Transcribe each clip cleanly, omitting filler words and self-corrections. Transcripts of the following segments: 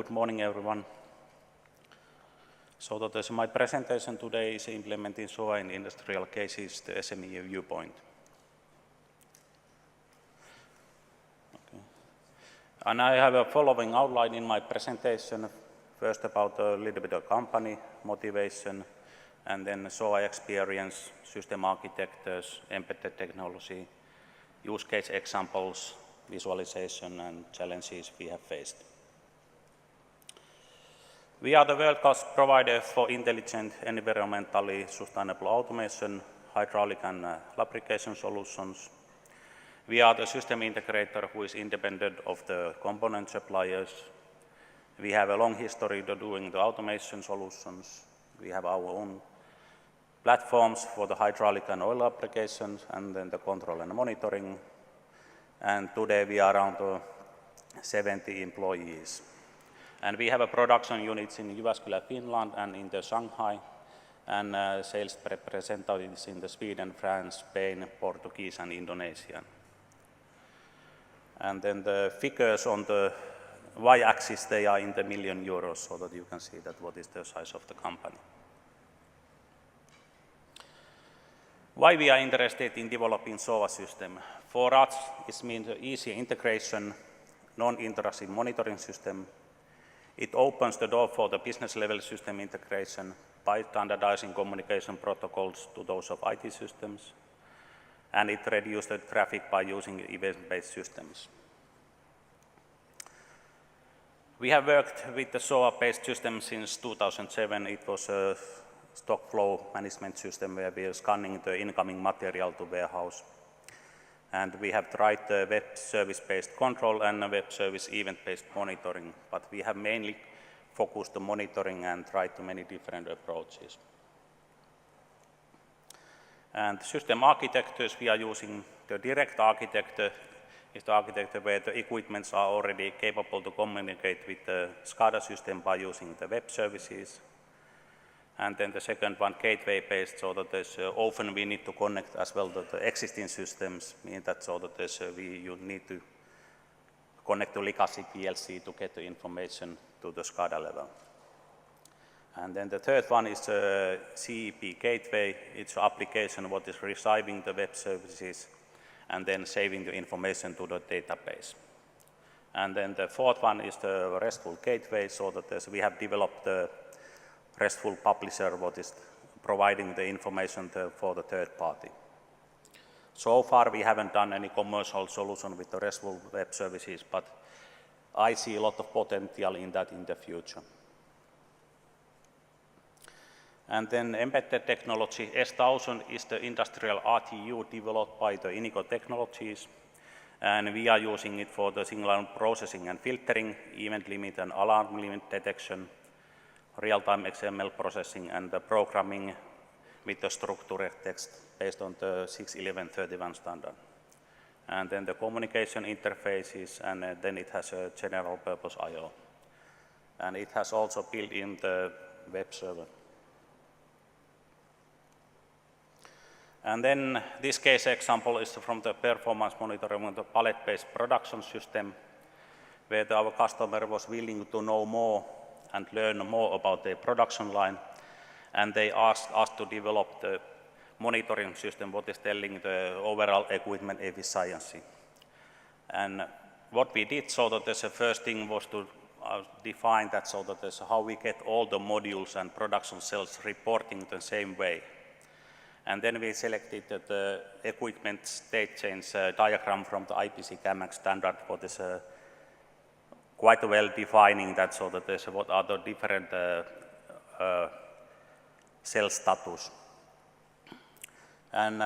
good morning, everyone. So my presentation today is implementing SOA in industrial cases, the SME viewpoint. Okay. And I have a following outline in my presentation. First about a little bit of company, motivation, and then SOA experience, system architectures, embedded technology, use case examples, visualization, and challenges we have faced. We are the world-class provider for intelligent, environmentally sustainable automation, hydraulic and lubrication solutions. We are the system integrator who is independent of the component suppliers. We have a long history of doing the automation solutions. We have our own platforms for the hydraulic and oil applications, and then the control and monitoring. And today we are around 70 employees. And we have a production units in Jyväskylä, Finland, and in the Shanghai, and sales representatives in the Sweden, France, Spain, Portuguese, and Indonesia. And then the figures on the y-axis, they are in the million euros, so that you can see that what is the size of the company. Why we are interested in developing SOA system? For us, it means easy integration, non-intrusive monitoring system. It opens the door for the business level system integration by standardizing communication protocols to those of IT systems, and it reduces the traffic by using event-based systems. We have worked with the SOA-based system since 2007. It was a stock flow management system where we are scanning the incoming material to warehouse. And we have tried the web service-based control and web service event-based monitoring, but we have mainly focused on monitoring and tried many different approaches. And system architectures, we are using the direct architecture, is the architecture where the equipments are already capable to communicate with the SCADA system by using the web services. And then the second one, gateway-based, so that often we need to connect as well to the existing systems, meaning that so that you need to connect to legacy PLC to get the information to the SCADA level. And then the third one is CEP gateway. It's an application what is receiving the web services and then saving the information to the database. And then the fourth one is the RESTful gateway, so that we have developed the RESTful publisher, what is providing the information for the third party. So far, we haven't done any commercial solution with the RESTful web services, but I see a lot of potential in that in the future. And then embedded technology, S1000 is the industrial RTU developed by the Inigo Technologies, and we are using it for the signal processing and filtering, event limit and alarm limit detection, real-time XML processing, and the programming with the structured text based on the 6.11.31 standard. And then the communication interfaces, and then it has a general purpose I/O. And it has also built in the web server. And then this case example is from the performance monitoring of the pallet-based production system, where our customer was willing to know more and learn more about their production line, and they asked us to develop the monitoring system what is telling the overall equipment efficiency. And what we did so that the first thing was to define that so that how we get all the modules and production cells reporting the same way. And then we selected the equipment state change diagram from the IPC CAMAX standard, what is quite well defining that so that there's what are the different cell status. And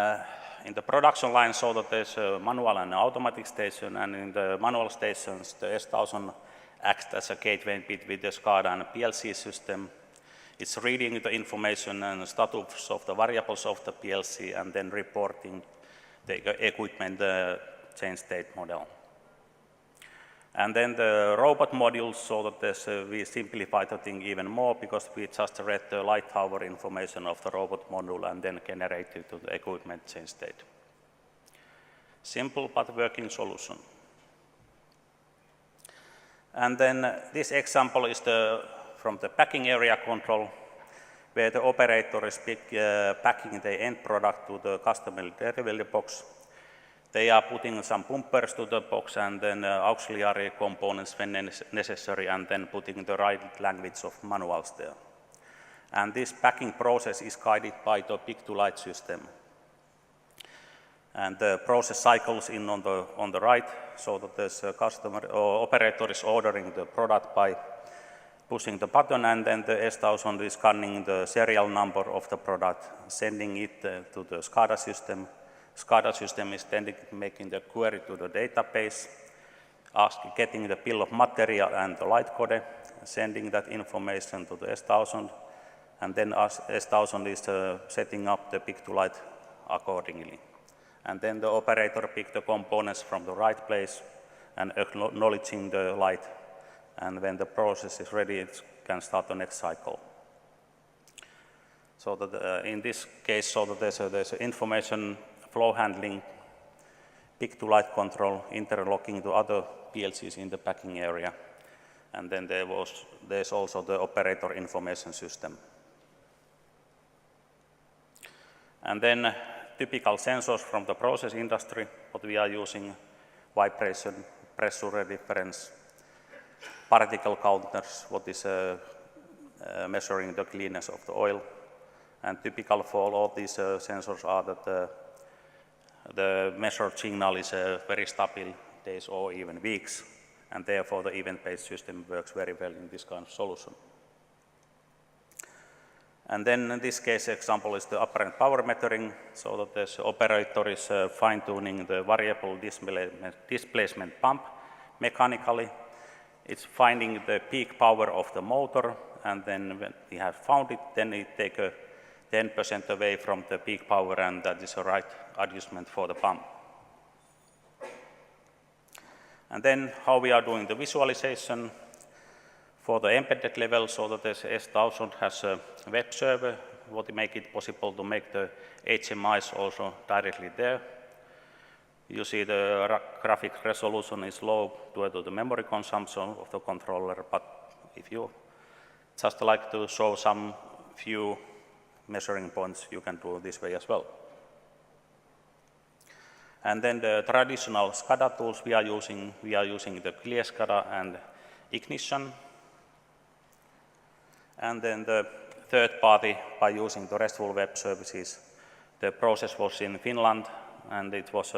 in the production line, so that there's a manual and automatic station, and in the manual stations, the S1000 acts as a gateway between the SCADA and PLC system. It's reading the information and status of the variables of the PLC and then reporting the equipment change state model. And then the robot modules, so that we simplify the thing even more because we just read the light tower information of the robot module and then generate it to the equipment change state. Simple but working solution. And then this example is from the packing area control, where the operator is packing the end product to the customer delivery box. They are putting some bumpers to the box and then auxiliary components when necessary, and then putting the right language of manuals there. And this packing process is guided by the pick-to-light system. And the process cycles in on the right, so that the customer or operator is ordering the product by pushing the button, and then the S1000 is scanning the serial number of the product, sending it to the SCADA system. SCADA system is then making the query to the database, getting the bill of material and the light code, sending that information to the S1000, and then S1000 is setting up the pick-to-light accordingly. And then the operator picks the components from the right place and acknowledging the light. And when the process is ready, it can start the next cycle. So that in this case, so that there's information flow handling, pick-to-light control, interlocking to other PLCs in the packing area. And then there's also the operator information system. And then typical sensors from the process industry, what we are using: vibration, pressure difference, particle counters, what is measuring the cleanness of the oil. And typical for all these sensors are that the measured signal is very stable, days or even weeks, and therefore the event-based system works very well in this kind of solution. And then in this case example is the apparent power metering, so that the operator is fine-tuning the variable displacement pump mechanically. It's finding the peak power of the motor, and then when we have found it, then it takes 10% away from the peak power, and that is the right adjustment for the pump. And then how we are doing the visualization for the embedded level, so that the S1000 has a web server, what make it possible to make the HMIs also directly there. You see the graphic resolution is low due to the memory consumption of the controller, but if you just like to show some few measuring points, you can do it this way as well. And then the traditional SCADA tools we are using the ClearSCADA and Ignition. And then the third party, by using the RESTful web services, the process was in Finland, and it was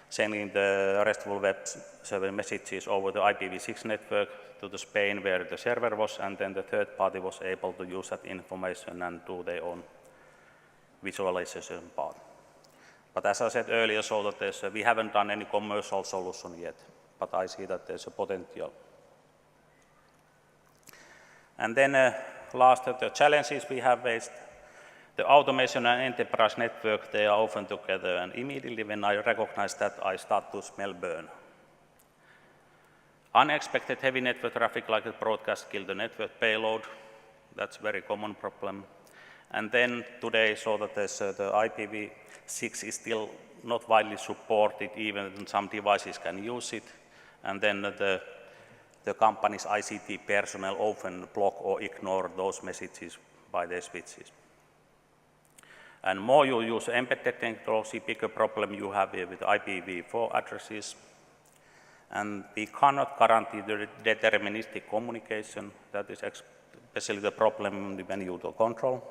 sending the RESTful web server messages over the IPv6 network to the Spain where the server was, and then the third party was able to use that information and do their own visualization part. But as I said earlier, so that we haven't done any commercial solution yet, but I see that there's a potential. And then last of the challenges we have faced, the automation and enterprise network, they are often together, and immediately when I recognize that, I start to smell burn. Unexpected heavy network traffic like the broadcast kill the network payload. That's a very common problem. And then today, so that the IPv6 is still not widely supported, even some devices can use it. And then the company's ICT personnel often block or ignore those messages by their switches. And more you use embedded technology, bigger problem you have with IPv4 addresses. And we cannot guarantee the deterministic communication. That is especially the problem when you do control.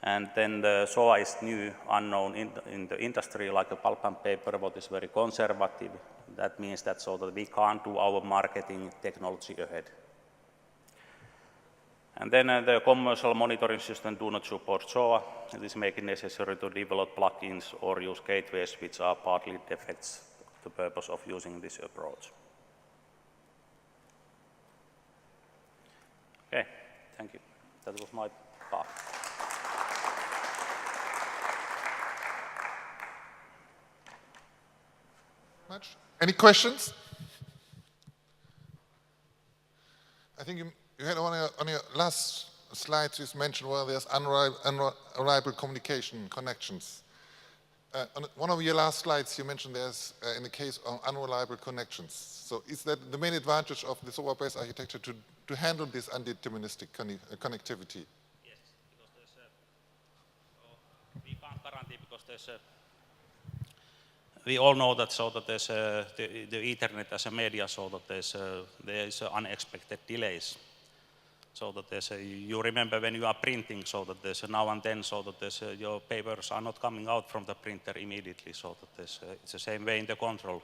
And then the SOA is new, unknown in the industry, like a pulp and paper, what is very conservative. That means that so that we can't do our marketing technology ahead. And then the commercial monitoring system do not support SOA. It is making it necessary to develop plugins or use gateways which are partly defects the purpose of using this approach. Okay, thank you. That was my part. Much. Any questions? I think you had on your last slides you mentioned, well, there's unreliable communication connections. On one of your last slides, you mentioned there's, in the case of unreliable connections. So is that the main advantage of the software-based architecture to handle this undeterministic connectivity? Yes, because we can't guarantee because we all know that there's the Ethernet as a media, so that there is unexpected delays. So that you remember when you are printing, so that now and then, so that your papers are not coming out from the printer immediately, so that it's the same way in the control.